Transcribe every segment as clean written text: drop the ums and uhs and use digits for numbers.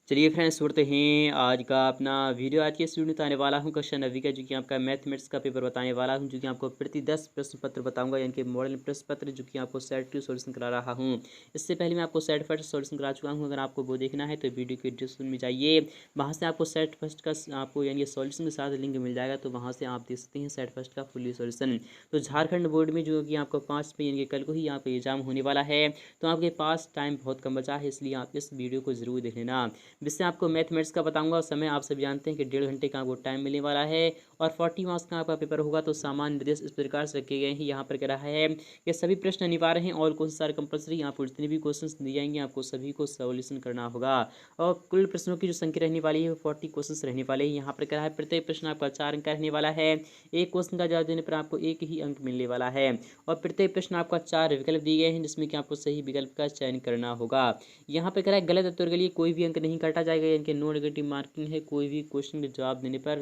चलिए फ्रेंड्स सुनते हैं आज का अपना वीडियो। आज के इस वीडियो में बताने वाला हूं क्वेश्चन नवी का, जो कि आपका मैथमेटिक्स का पेपर बताने वाला हूं, जो कि आपको प्रति 10 प्रश्न पत्र बताऊंगा, यानी कि मॉडल प्रश्न पत्र, जो कि आपको सेट 2 सॉल्यूशन करा रहा हूं। इससे पहले मैं आपको सेट फर्स्ट सॉल्यूशन करा चुका हूं। अगर आपको वो देखना है तो वीडियो के डिस्क्रिप्शन में जाइए, वहाँ से आपको सेट फर्स्ट का आपको यानी सॉल्यूशन के साथ लिंक मिल जाएगा, तो वहाँ से आप देख सकते हैं सेट फर्स्ट का फुली सॉल्यूशन। तो झारखंड बोर्ड में जो कि आपको 5 पे यानी कि कल को ही यहाँ पे एग्जाम होने वाला है, तो आपके पास टाइम बहुत कम बचा है, इसलिए आप इस वीडियो को जरूर देख लेना। जिससे आपको मैथमेटिक्स का बताऊंगा, समय आप सभी जानते हैं कि 1.5 घंटे का आपको टाइम मिलने वाला है और 40 मार्क्स का आपका पेपर होगा। तो सामान्य निर्देश इस प्रकार से रखे गए हैं, यहाँ पर कह रहा है कि सभी प्रश्न अनिवार्य हैं, ऑल क्वेश्चन आर कंपलसरी। आपको जितने भी क्वेश्चन दिए जाएंगे आपको सभी को सॉल्यूशन करना होगा और कुल प्रश्नों की जो संख्या रहने वाली है वो 40 क्वेश्चन रहने वाले हैं। यहाँ पर कह रहा है प्रत्येक प्रश्न आपका 4 अंक का रहने वाला है। एक क्वेश्चन का जवाब देने पर आपको 1 ही अंक मिलने वाला है और प्रत्येक प्रश्न आपका 4 विकल्प दिए गए हैं, जिसमें कि आपको सही विकल्प का चयन करना होगा। यहाँ पर कह रहा है गलत उत्तर के लिए कोई भी अंक नहीं काटा जाएगा, यानी कि नो नेगेटिव मार्किंग है। कोई भी क्वेश्चन के जवाब देने पर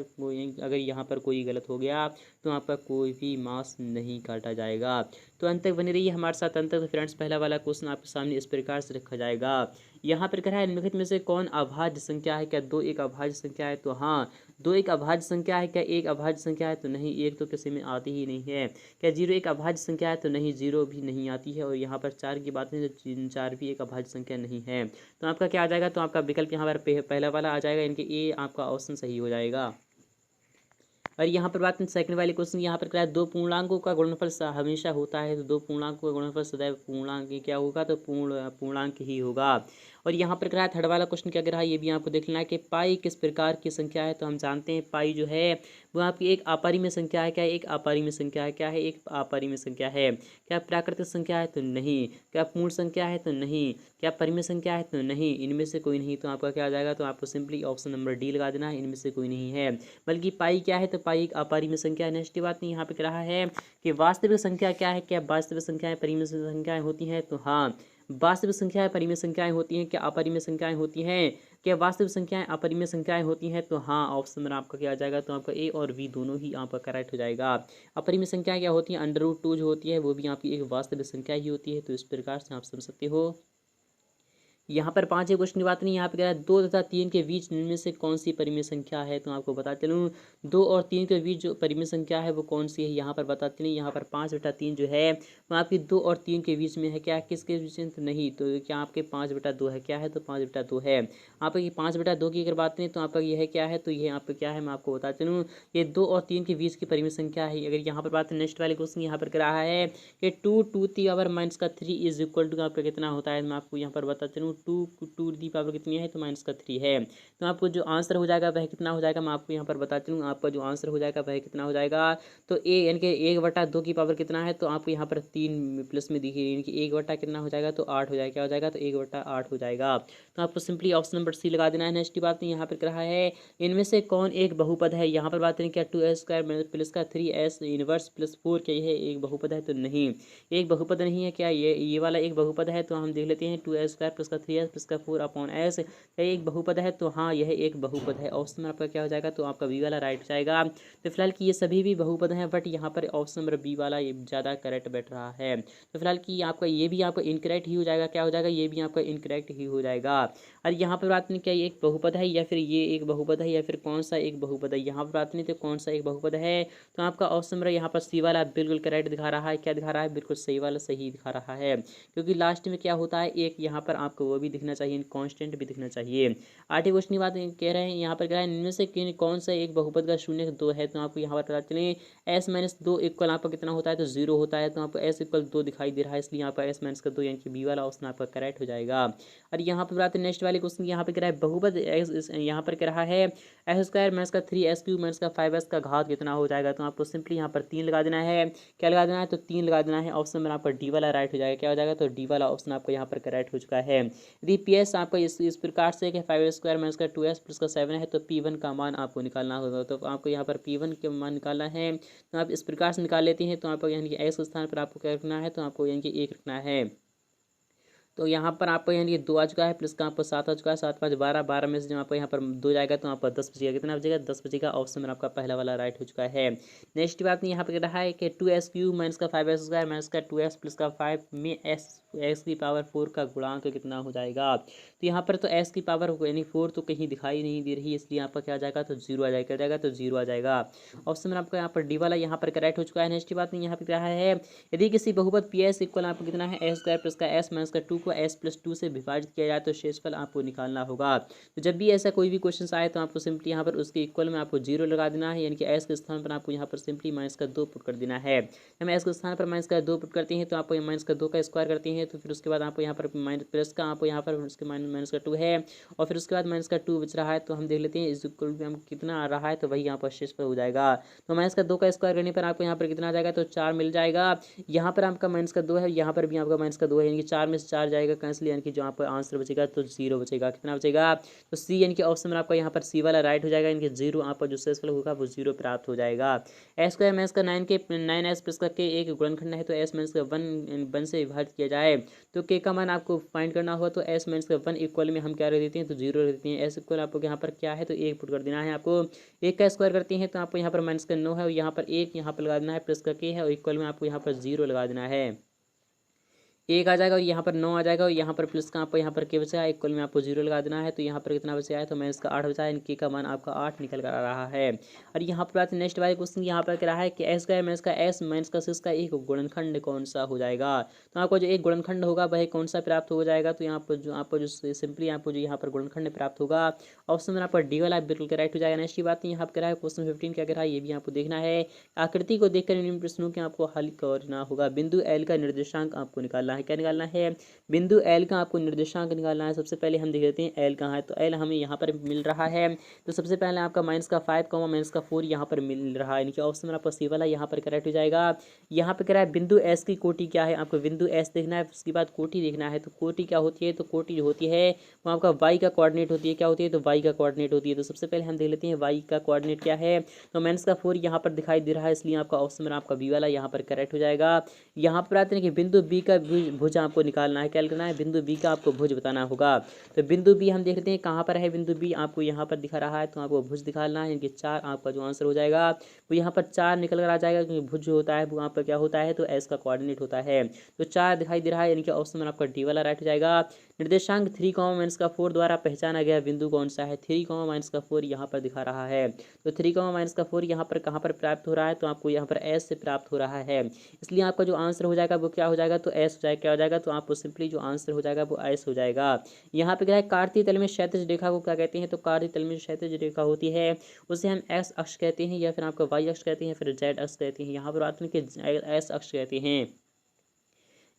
अगर यहाँ पर कोई गलत हो गया तो आपका कोई भी मार्क्स नहीं काटा जाएगा। तो अंत तक बने रहिए हमारे साथ अंत तक। तो फ्रेंड्स पहला वाला क्वेश्चन आपके सामने इस प्रकार से रखा जाएगा। यहाँ पर कह रहा है निम्नलिखित में से कौन अभाज्य संख्या है? क्या 2 एक अभाज्य संख्या है? तो हाँ, 2 एक अभाज्य संख्या है। क्या 1 अभाज्य संख्या है? तो नहीं, 1 तो किसी में आती ही नहीं है। क्या 0 एक अभाज्य संख्या है? तो नहीं, 0 भी नहीं आती है। और यहाँ पर 4 की बात है तो 4 भी एक अभाज्य संख्या नहीं है। तो आपका क्या आ जाएगा? तो आपका विकल्प यहाँ पर पहला वाला आ जाएगा, यानी कि ए आपका ऑप्शन सही हो जाएगा। और यहाँ पर बात सेकंड वाले क्वेश्चन, यहाँ पर क्या है, दो पूर्णांकों का गुणनफल हमेशा होता है। तो दो पूर्णांकों का गुणनफल सदैव पूर्णांक ही क्या होगा? तो पूर्णांक ही होगा। और यहाँ पर क्या है, थर्ड वाला क्वेश्चन क्या कह रहा है, ये भी आपको देख लेना है कि पाई किस प्रकार की संख्या है? तो हम जानते हैं पाई जो है वो आपकी एक अपरिमेय संख्या है। क्या एक अपरिमेय संख्या है? क्या है? एक अपरिमेय संख्या है। क्या प्राकृतिक संख्या है? तो नहीं। क्या पूर्ण संख्या है? तो नहीं। क्या परिमेय संख्या है? तो नहीं। इनमें से कोई नहीं। तो आपका क्या आ जाएगा? तो आपको सिंपली ऑप्शन नंबर डी लगा देना है, इनमें से कोई नहीं है। बल्कि पाई क्या है? तो पाई एक अपरिमेय संख्या है। नेक्स्ट बात नहीं, यहाँ पे कह रहा है कि वास्तविक संख्या क्या है? क्या वास्तविक संख्याएं परिमेय संख्याएं होती हैं? तो हाँ, वास्तविक संख्याएं परिमेय संख्याएं होती हैं। क्या अपरिमेय संख्याएं होती हैं? क्या वास्तविक संख्याएं अपरिमेय संख्याएं होती हैं? तो हाँ, ऑप्शन में आपका क्या आ जाएगा? तो आपका ए और बी दोनों ही आपका करेक्ट हो जाएगा। अपरिमेय संख्याएं क्या होती हैं? अंडर रूट 2 जो होती है वो भी आपकी एक वास्तविक संख्या ही होती है। तो इस प्रकार से आप समझ सकते हो। यहाँ पर 5 क्वेश्चन की बात नहीं, यहाँ पे कह रहा है 2 तथा 3 के बीच इनमें से कौन सी परिमेय संख्या है? तो आपको बता चलूँ 2 और 3 के बीच जो परिमेय संख्या है वो कौन सी है? यहाँ पर बता चलें, यहाँ पर 5/3 जो है वो आपकी 2 और 3 के बीच में है। क्या किसके बीच में? तो नहीं। तो क्या आपके 5/2 है? क्या है? तो 5/2 है। आपकी 5/2 की अगर बात करें तो आपका यह क्या है? तो यह आपका क्या है, मैं आपको बता चलूँ, ये 2 और 3 के बीच की परिमेय संख्या है। अगर यहाँ पर बात नेक्स्ट वाले क्वेश्चन यहाँ पर कह रहा है कि 2 इज इक्वल टू आपका कितना होता है? मैं आपको यहाँ पर बता चलूँ, टू दी पावर कितनी है? तो -3 है। तो आपको जो आंसर हो जाएगा वह कितना हो जाएगा? मैं आपको यहाँ पर बता चलूँ, आपका जो आंसर हो जाएगा वह कितना हो जाएगा? तो ए यानी कि 1/2 की पावर कितना है? तो आपको यहाँ पर 3 प्लस में दिखी, यानी कि 1 कितना हो जाएगा? तो 8 हो जाएगा। क्या हो जाएगा? तो 1/8 हो जाएगा। तो आपको सिंपली ऑप्शन नंबर सी लगा देना है। नेक्स्ट बात नहीं, यहाँ पर कह रहा है इनमें से कौन एक बहुपद है? यहाँ पर बात करें क्या 2s² प्लस का 3s इनवर्स प्लस 4 क्या यह एक बहुपद है? तो नहीं, एक बहुपद नहीं है। क्या ये वाला एक बहुपद है? तो हम देख लेते हैं 2s² प्लस का 3s प्लस का 4/s क्या एक बहुपद है? तो हाँ, यह एक बहुपद है। ऑप्शन में आपका क्या हो जाएगा? तो आपका बी वाला राइट हो जाएगा। तो फिलहाल कि ये सभी भी बहुपद हैं, बट यहाँ पर ऑप्शन नंबर बी वाला ये ज़्यादा करेक्ट बैठ रहा है। तो फिलहाल कि आपका ये भी आपका इनकरेक्ट ही हो जाएगा। क्या हो जाएगा? ये भी आपका इनकरेक्ट ही हो जाएगा। और यहाँ पर बात नहीं, क्या ये एक बहुपद है या फिर ये एक बहुपद है या फिर कौन सा एक बहुपद है? यहाँ पर बात नहीं तो कौन सा एक बहुपद है? तो आपका ऑप्शन नंबर यहाँ पर सी वाला बिल्कुल करेक्ट दिखा रहा है। क्या दिखा रहा है? बिल्कुल सही वाला सही दिखा रहा है, क्योंकि लास्ट में क्या होता है, एक यहाँ पर आपको वो भी दिखना चाहिए, कांस्टेंट भी दिखना चाहिए। 8 क्वेश्चन की बात कह रहे हैं, यहाँ पर कह रहा है इनमें से कौन सा एक बहुपद का शून्य 2 है? तो आपको यहाँ पर पता चले s-2 इक्वल आपका कितना होता है? तो 0 होता है। तो आपको s = 2 दिखाई दे रहा है, इसलिए यहाँ पर s-2 यानी कि बी वाला ऑप्शन आपका करेक्ट हो जाएगा। और यहाँ पर बात है नेक्स्ट वाले क्वेश्चन, यहाँ पर कह रहा है बहुपद यहाँ पर कह रहा है s² - 3s³ - 5s का घात कितना हो जाएगा? तो आपको सिंपली यहाँ पर 3 लगा देना है। क्या लगा देना है? तो 3 लगा देना है। ऑप्शन में आपका डी वाला राइट हो जाएगा। क्या हो जाएगा? तो डी वाला ऑप्शन आपका यहाँ पर करेक्ट हो चुका है। यदि PS आपका इस प्रकार से कि 5s² - 2s प्लस का 7 है, तो P1 का मान आपको निकालना होगा। तो आपको यहाँ पर P1 के मान निकालना है, तो आप इस प्रकार से निकाल लेते हैं। तो आपको यानी कि x स्थान पर आपको क्या रखना है? तो आपको यानी कि 1 रखना है। तो यहाँ पर आपको यानी कि 2 आ चुका है, प्लस का आपको 7 आ चुका है। 7 5 12, 12 में से जब आपको यहाँ पर 2 जाएगा तो आपका 10 बचेगा। कितना बचेगा? 10 बचेगा। ऑप्शन में आपका पहला वाला राइट हो चुका है। नेक्स्ट बात नहीं, यहाँ पर कह रहा है कि 2s³ - 5s² - 2s प्लस का 5 में s एक्स की पावर 4 का गुणांक कितना हो जाएगा। तो यहाँ पर तो एक्स की पावर यानी 4 तो कहीं दिखाई नहीं दे रही, इसलिए यहाँ पर क्या आ जाएगा, तो जीरो आ जाएगा, क्या जाएगा, तो जीरो आ जाएगा। ऑप्शन में आपका यहाँ पर डी वाला यहाँ पर करेक्ट हो चुका है। नेक्स्ट बात यहाँ पर क्या है, यदि किसी बहुपद पी एस इक्वल आपको कितना है एस स्क्वायर प्लस का एस माइनस का 2 को एस प्लस 2 से विभाजित किया जाए तो शेषफल आपको निकालना होगा। तो जब भी ऐसा कोई भी क्वेश्चन आए तो आपको सिंपली यहाँ पर उसके इक्वल में आपको जीरो लगा देना है, यानी कि एस के स्थान पर आपको यहाँ पर सिंपली माइनस का 2 पुट कर देना है। हम एस के स्थान पर माइनस का 2 पुट करते हैं तो आपको माइनस का 2 का स्क्वायर करते हैं, तो फिर उसके बाद आपको यहाँ पर माइनस प्लस का आपको यहाँ पर उसके माइनस का 2 है, और फिर उसके बाद माइनस का 2 बच रहा है। तो हम देख लेते हैं इस इक्वल में हम कितना आ रहा है, तो वही यहाँ पर शेषफल हो जाएगा। तो माइनस का 2 का स्क्वायर करने पर आपको यहाँ पर कितना आ जाएगा, तो 4 मिल जाएगा। यहाँ पर आपका माइनस का 2 है, यहाँ पर भी आपका माइनस का 2 है, यानी कि 4 में से 4 जाएगा कैंसिल, यानी कि जो यहाँ पर आंसर बचेगा तो जीरो बचेगा। कितना बचेगा, तो सी, यानी कि ऑप्शन में आपका यहाँ पर सी वाला राइट हो जाएगा, यानी कि जीरो आपका जो शेषफल होगा वो जीरो प्राप्त हो जाएगा। एस स्क्वायर माइनस का 9 एस प्लस का के एक गुणनखंड है, तो एस माइनस का 1 से विभाजित किया जाए तो के का मान आपको फाइंड करना होगा। तो एस माइनस का 1 इक्वल में हम क्या रख देते हैं, तो जीरो रख देते हैं। एस इक्वल आपको यहाँ पर क्या है, तो एक पुट कर देना है। आपको एक का स्क्वायर करते हैं तो आपको यहाँ पर माइनस का 9 है, और यहाँ पर एक यहाँ पर लगा देना है, प्लस का के है, और इक्वल में आपको यहाँ पर जीरो लगा देना है। एक आ जाएगा और यहाँ पर 9 आ जाएगा, और यहाँ पर प्लस का आपको यहाँ पर के बचा है, इक्वल में आपको जीरो लगा देना है। तो यहाँ पर कितना बचा है, तो माइनस का 8 बचा है, के का मान आपका 8 निकल कर आ रहा है। और यहाँ पर बात नेक्स्ट वाले क्वेश्चन यहाँ पर क्या है कि एस का माइनस का एस माइनस का सिक्स का एक गुणनखंड कौन सा हो जाएगा। तो आपको जो एक गुणनखंड होगा वह कौन सा प्राप्त हो जाएगा। तो यहाँ पर जो आपको जो सिंपली आपको जो यहाँ पर गुणनखंड प्राप्त होगा, ऑप्शन में आपका डी वाला बिल्कुल करेक्ट हो जाएगा। नेक्स्ट की बात यहाँ पर क्या है, क्वेश्चन 15 क्या कह रहा है ये भी आपको देखना है। आकृति को देखकर इन प्रश्नों के आपको हल करना होगा। बिंदु एल का निर्देशांक आपको निकालना है। क्या निकालना है, बिंदु एल का आपको निर्देशांक निकालना है। सबसे पहले हम देख लेते हैं एल कहाँ है। तो एल हमें यहाँ पर मिल रहा है, तो सबसे पहले आपका माइनस का 5 माइनस का 4 यहाँ पर मिल रहा है, यानी कि ऑप्शन में आपका सी वाला यहाँ पर करेक्ट हो जाएगा। यहाँ पर कह रहा है बिंदु एस की कोटि क्या है, आपको बिंदु एस देखना है, उसके बाद कोटि देखना है। तो कोटि क्या होती है, तो कोटि जो होती है वो आपका वाई का कोऑर्डिनेट होती है। क्या होती है, तो वाई का कोऑर्डिनेट होती है। तो सबसे पहले हम देख लेते हैं वाई का कोऑर्डिनेट क्या है। तो माइनस का 4 यहाँ पर दिखाई दे रहा है, इसलिए आपका ऑप्शन में आपका बी वाला यहाँ पर करेक्ट हो जाएगा। यहाँ पर आते हैं कि बिंदु बी का भुज आपको निकालना है। क्या करना है, बिंदु बी का आपको भुज बताना होगा। तो बिंदु बी हम देख लेते हैं कहाँ पर है। बिंदु बी आपको यहाँ पर दिखा रहा है, तो आपको भुज दिखाना है, यानी कि 4 आपका जो आंसर हो जाएगा वो यहाँ पर 4 निकल कर आ जाएगा, क्योंकि भुज जो होता है वो यहाँ पर क्या होता है, तो एस का कोऑर्डिनेट होता है। तो 4 दिखाई दे रहा है, यानी कि ऑप्शन में आपका डी वाला राइट हो जाएगा। निर्देशांक 3 माइनस का 4 द्वारा पहचाना गया बिंदु कौन सा है। 3 माइनस का 4 यहाँ पर दिखा रहा है। तो 3 माइनस का 4 यहाँ पर कहाँ पर प्राप्त हो रहा है, तो आपको यहाँ पर एस से प्राप्त हो रहा है, इसलिए आपका जो आंसर हो जाएगा वो क्या हो जाएगा, तो एस हो जाएगा। क्या हो जाएगा, तो आपको सिंपली जो आंसर हो जाएगा वो एस हो जाएगा। यहाँ पे क्या है, कार्तीय तल में क्षैतिज रेखा को क्या कहते हैं। तो कार्तीय तल में क्षैतिज रेखा होती है उसे हम एक्स अक्ष कहते हैं, या फिर आपका वाई अक्ष कहते हैं, फिर जेड अक्ष कहते हैं। यहाँ पर बात कि एस अक्ष कहते हैं।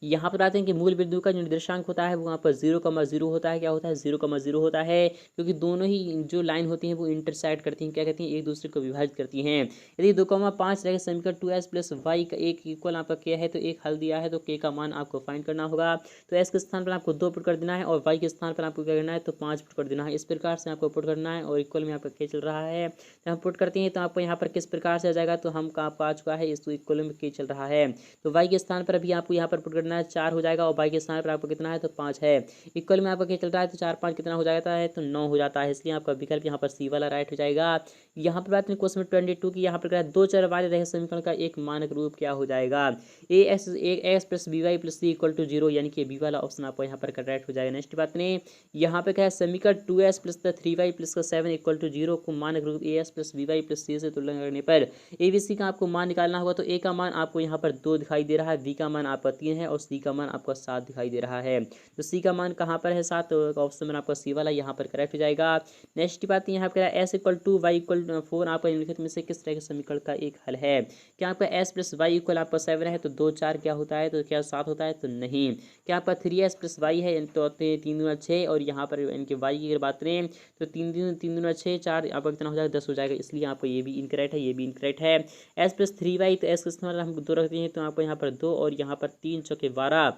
यहाँ पर आते हैं कि मूल बिंदु का जो निर्देशांक होता है वो वहाँ पर 0,0 होता है। क्या होता है, 0,0 होता है, क्योंकि दोनों ही जो लाइन होती हैं वो इंटरसेक्ट करती हैं, क्या कहती हैं, एक दूसरे को विभाजित करती हैं। यदि 2,5 रहेगा समीकरण 2s प्लस वाई का एक इक्वल आपका क्या है, तो एक हल दिया है, तो के का मान आपको फाइंड करना होगा। तो एस के स्थान पर आपको 2 पुट कर देना है, और वाई के स्थान पर आपको क्या करना है, तो 5 पुट कर देना है। इस प्रकार से आपको पुट करना है, और इक्वल में आपका के चल रहा है, तो हम पुट करते हैं तो आपको यहाँ पर किस प्रकार से आ जाएगा, तो हम आपको आ चुका है इस इक्वल में के चल रहा है। तो वाई के स्थान पर भी आपको यहाँ पर पुट करना है, 4 हो जाएगा, और वाई के स्थान पर आपको कितना है, तो 5 है। इक्वल में आपका क्या चल रहा है, तो 4 5 कितना हो जाता है, तो 9 हो जाता है, इसलिए आपका विकल्प यहाँ पर सी वाला राइट हो जाएगा। यहाँ पर बात करें क्वेश्चन 22 की, यहाँ पर क्या है, दो चर वाले रैखिक समीकरण का एक मानक रूप क्या हो जाएगा। A X plus B Y plus C equal to 0, यानी कि बी वाला ऑप्शन आपको यहाँ पर करेक्ट हो जाएगा। नेक्स्ट बात करें, यहाँ पे क्या है, समीकरण 2s प्लस 3y प्लस का 7 इक्वल टू 0 को मानक रूप A S plus B Y plus C से तुलना करने पर ए बी सी का आपको मान निकालना होगा। तो ए का मान आपको यहाँ पर 2 दिखाई दे रहा है, बी का मान आपका 3 है, और सी का मान आपका 7 दिखाई दे रहा है। तो सी का मान कहाँ पर है, 7, तो ऑप्शन में आपका सी वाला यहाँ पर करेक्ट हो जाएगा। नेक्स्ट बात यहाँ पर s equal to y equal 4 आपका निम्नलिखित में से किस तरह के समीकरण का एक हल है। क्या आपका एस प्लस वाई इक्वल आपका 7 है, तो 2 4 क्या होता है, तो क्या 7 होता है, तो नहीं। क्या आपका 3s प्लस वाई है, तो 3 दूना 6, और यहाँ पर इनके वाई की अगर बात करें तो 3 दूना 6 4 आपका कितना हो जाएगा, 10 हो जाएगा, इसलिए आपको ये भी इनकरेक्ट है, ये भी इनकरेक्ट है। एस प्लस 3y, तो एस के इस्तेमाल हम 2 रखते हैं, तो आपको यहाँ पर 2, और यहाँ पर 3 चौके 12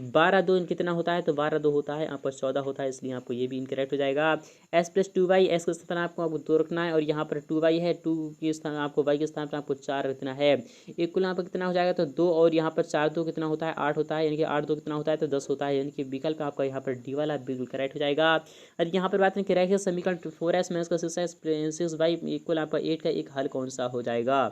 12 2 कितना होता है, तो 12 2 होता है, यहाँ पर 14 होता है, इसलिए आपको ये भी इनकरेक्ट हो जाएगा। एस प्लस 2y, एस के स्थान आपको 2 रखना है, और यहाँ पर 2y है, 2 के स्थान आपको y के स्थान पर आपको 4 रखना है। एक कुल यहाँ पर कितना हो जाएगा, तो 2, और यहाँ पर 4 2 कितना होता है, 8 होता है, यानी कि 8 2 कितना होता है, तो 10 होता है, यानी कि विकल्प आपका यहाँ पर डी वाला बिल्कुल करेक्ट हो जाएगा। और यहाँ पर बात करें कि रैखिक समीकरण 4s माइनस का 6y इक्वल आपका 8 का एक हल कौन सा हो जाएगा।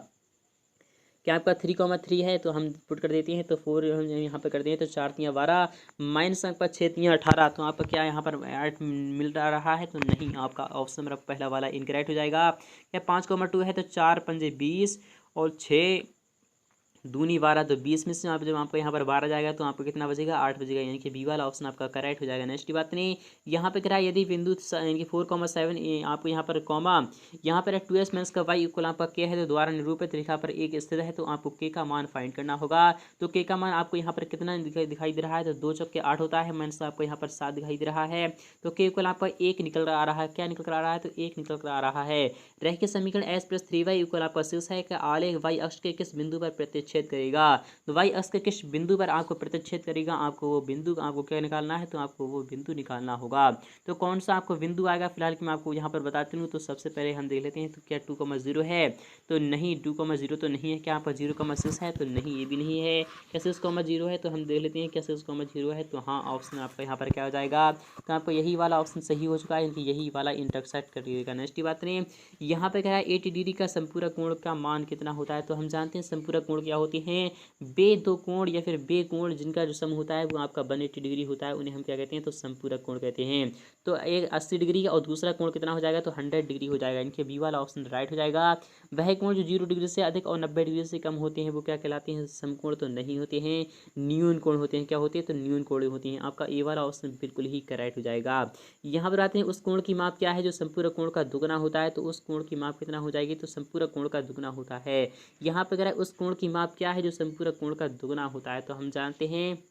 क्या आपका 3,3 है तो हम पुट कर देते हैं, तो 4 हम यहाँ पर करते हैं, तो 4×3=12 माइनस आपका 6×3=18, तो आपका क्या यहाँ पर 8 मिल रहा है, तो नहीं, आपका ऑप्शन मेरा पहला वाला इनकरेक्ट हो जाएगा। क्या 5,2 है तो 4×5=20 और 6×2=12, तो 20 में से आप जब आपको यहाँ पर 12 जाएगा तो आपको कितना बचेगा, 8 बचेगा, यानी कि बी वाला ऑप्शन आपका करेक्ट हो जाएगा। नेक्स्ट बात नहीं, यहाँ पे करा यदि बिंदु यानी कि 4,7 आपको यहाँ पर कॉमा यहाँ पर 2s माइनस का वाई इक्वल आपका के है, तो द्वारा निरूपित रेखा पर एक स्थित है, तो आपको के का मान फाइंड करना होगा। तो के का मान आपको यहाँ पर कितना दिखाई दे रहा है, तो 2×4=8 होता है, माइनस आपको यहाँ पर 7 दिखाई दे रहा है, तो के इक्वल आपका 1 निकल कर आ रहा है। क्या निकल कर आ रहा है, तो 1 निकल कर आ रहा है। रैखिक समीकरण s+3y इक्वल आपका 6 है कि आलेख y अक्ष के किस बिंदु पर प्रतिच्छेद करेगा, तो y अक्ष के किस बिंदु पर आपको प्रतिच्छेद करेगा, आपको वो बिंदु आपको क्या निकालना है, तो आपको वो बिंदु निकालना होगा। तो कौन सा आपको बिंदु आएगा, फिलहाल कि मैं आपको यहाँ पर बताती हूँ। तो सबसे पहले हम देख लेते हैं, तो क्या 2,0 है, तो नहीं, 2,0 तो नहीं है। क्या आपका 0,6 है, तो नहीं, ये भी नहीं है। क्या 6,0 है, तो हम देख लेते हैं क्या 6,0 है, तो हाँ, ऑप्शन आपका यहाँ पर क्या हो जाएगा, तो आपको यही वाला ऑप्शन सही हो चुका है, यानी कि यही वाला इंटरसेक्ट करिएगा। नेक्स्ट बात नहीं, यहाँ पे क्या है 80 डिग्री का संपूरक कोण का मान कितना होता है, तो हम जानते हैं संपूरक कोण क्या होते हैं, बे दो कोण या फिर बे कोण जिनका जो सम होता है वो आपका 180 डिग्री होता है, उन्हें हम क्या कहते हैं, तो संपूरक कोण कहते हैं। तो एक 80 डिग्री का और दूसरा कोण कितना हो जाएगा, तो 100 डिग्री हो जाएगा, इनके बी वाला ऑप्शन राइट हो जाएगा। वह कोण जो 0 डिग्री से अधिक और 90 डिग्री से कम होते हैं वो क्या कहलाते हैं, समकोण तो नहीं होते हैं, न्यून कोण होते हैं। क्या होते हैं, तो न्यून कोण होती हैं। आपका ए वाला ऑप्शन बिल्कुल ही करेक्ट हो जाएगा। यहाँ पर आते हैं, उस कोण की माप क्या है जो संपूरक कोण का दुगना होता है, तो उस कोण की माप कितना हो जाएगी, तो संपूरक कोण का दुगना होता है। यहाँ पर अगर उस कोण की माप क्या है जो संपूरक कोण का दुगना होता है, तो हम जानते हैं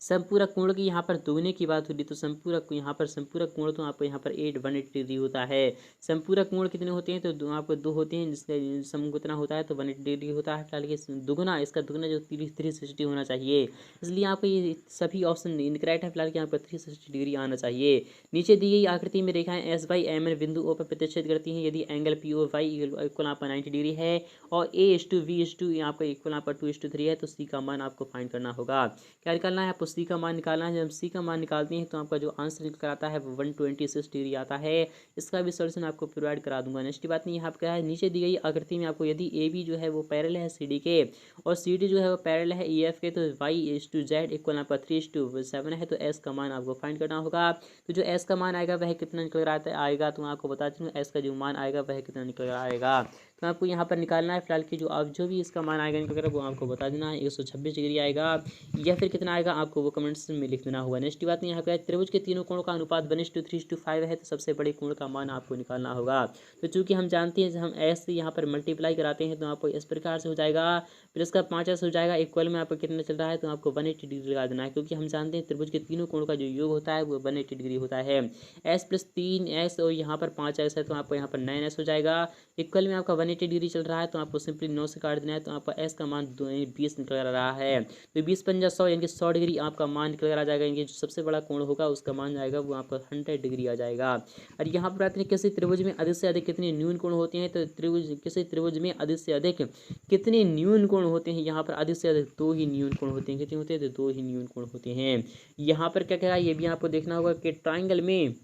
संपूरक कोण की यहाँ पर दुगने की बात हो रही, तो संपूरक कोण तो आपको यहाँ पर 180 डिग्री होता है। संपूरक कोण कितने होते हैं, तो आपको 2 होते हैं, जिसका सम कितना होता है, तो 180 डिग्री होता है। फिलहाल ये दुगना, इसका दुगना जो 360 होना चाहिए, इसलिए आपको ये सभी ऑप्शन इनकरेक्ट है। फिलहाल कि आपको 360 डिग्री आना चाहिए। नीचे दी गई आकृति में रेखाएं एस बाई एम एन बिंदु ओ पर प्रतिच्छेद करती हैं यदि angle P O Y equal आपका 90 डिग्री है और a:v:2 आपका इक्वल आपका 2:3 है, तो सी का मान आपको फाइंड करना होगा। क्या निकालना है, आपको सी का मान निकालना है। जब सी का मान निकालते हैं तो आपका जो आंसर निकल कर आता है वो 126 डिग्री आता है। इसका भी सॉल्यूशन आपको प्रोवाइड करा दूंगा। नेक्स्ट बात नहीं, यहाँ पर क्या है, नीचे दी गई आकृति में आपको यदि ए बी जो है वो पैरेलल है सी डी के और सी डी जो है वो पैरेलल है ई एफ के, तो y:z इक्वल आपका 3:7 है, तो एस का मान आपको फाइंड करना होगा। तो जो एस का मान आएगा वह कितना निकल कर आएगा, तो मैं आपको बताती हूँ एस का जो मान आएगा वह कितना निकल कर आएगा, तो आपको यहाँ पर निकालना है। फिलहाल की जो भी इसका मान आएगा निकल कर वो आपको बता देना है, 126 डिग्री आएगा या फिर कितना आएगा आपको वो कमेंट्स में लिख देना होगा। नेक्स्ट बात यहाँ पे त्रिभुज के तीनों कोणों का अनुपात 1:3:5 है, तो सबसे बड़े कोण का मान आपको निकालना होगा। तो चूंकि हम जानते हैं जब हम एस से यहाँ पर मल्टीप्लाई कराते हैं तो आपको इस प्रकार से हो जाएगा, फिर इसका 5s हो जाएगा, इक्वल में आपको कितना चल रहा है, तो आपको 180 डिग्री लगा देना है, क्योंकि हम जानते हैं त्रिभुज के तीनों कोणों का जो योग होता है वो 180 डिग्री होता है। s+3s और यहाँ पर 5s है, तो आपको यहाँ पर 9s हो जाएगा। इक्वल में आपका 180 डिग्री चल रहा है, तो आपको सिंपली 9 से काट देना है, तो आपका एस का मान 20 निकल कर आ रहा है। तो 20×5=100 यानी कि 100 डिग्री आपका मान निकल कर आ जाएगा, यानी कि जो सबसे बड़ा कोण होगा उसका मान जाएगा वो आपका 100 डिग्री आ जाएगा। और यहाँ पर आते हैं किसी त्रिभुज में अधिक से अधिक कितने न्यून कोण होते हैं, तो किसी त्रिभुज में अधिक से अधिक कितने न्यून कोण होते हैं, यहाँ पर अधिक से अधिक 2 ही न्यून कोण होते हैं। कितने होते हैं, तो 2 ही न्यून कोण होते हैं। यहाँ पर क्या कह रहा है, ये भी आपको देखना होगा कि ट्राइंगल में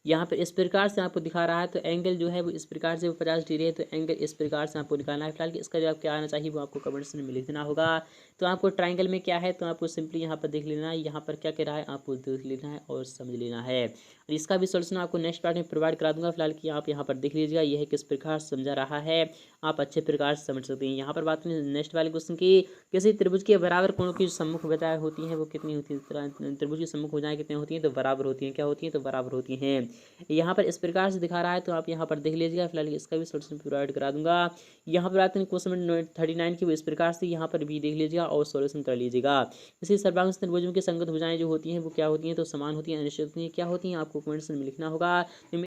यहाँ पर इस प्रकार से आपको दिखा रहा है, तो एंगल जो है वो इस प्रकार से 50 डिग्री है, तो एंगल इस प्रकार से आपको निकालना है। फिलहाल कि इसका जवाब क्या आना चाहिए वो आपको कमेंट सेक्शन में लिख देना होगा। तो आपको ट्राइंगल में क्या है, तो आपको सिंपली यहाँ पर देख लेना है, यहाँ पर क्या कह रहा है आपको देख लेना है और समझ लेना है। और इसका भी सोल्यूशन आपको नेक्स्ट पार्ट में प्रोवाइड करा दूंगा। फिलहाल कि आप यहाँ पर देख लीजिएगा यह किस प्रकार से समझा रहा है, आप अच्छे प्रकार से समझ सकते हैं। यहाँ पर बात करें नेक्स्ट वाले क्वेश्चन की, किसी त्रिभुज के बराबर कोणों की सम्मुख भुजाएं होती हैं वो कितनी होती है, त्रिभुज की सम्मुख भुजाएं कितनी होती हैं, तो बराबर होती हैं। क्या होती हैं, तो बराबर होती हैं। यहाँ पर इस प्रकार से दिखा रहा है, तो आप यहाँ पर देख लीजिएगा। फिलहाल इसका भी सोल्यूशन प्रोवाइड करा दूंगा। यहाँ पर आते हैं क्वेश्चन नंबर 39 की, वो इस प्रकार से यहाँ पर भी देख लीजिएगा और सोल्यूशन कर लीजिएगा। इसी सर्वांग त्रिभुजों की संगत भुजाएं जो होती हैं वो क्या होती हैं, तो समान होती हैं, अनिश्चित होती हैं। क्या होती हैं आपको कमेंट्स में लिखना होगा।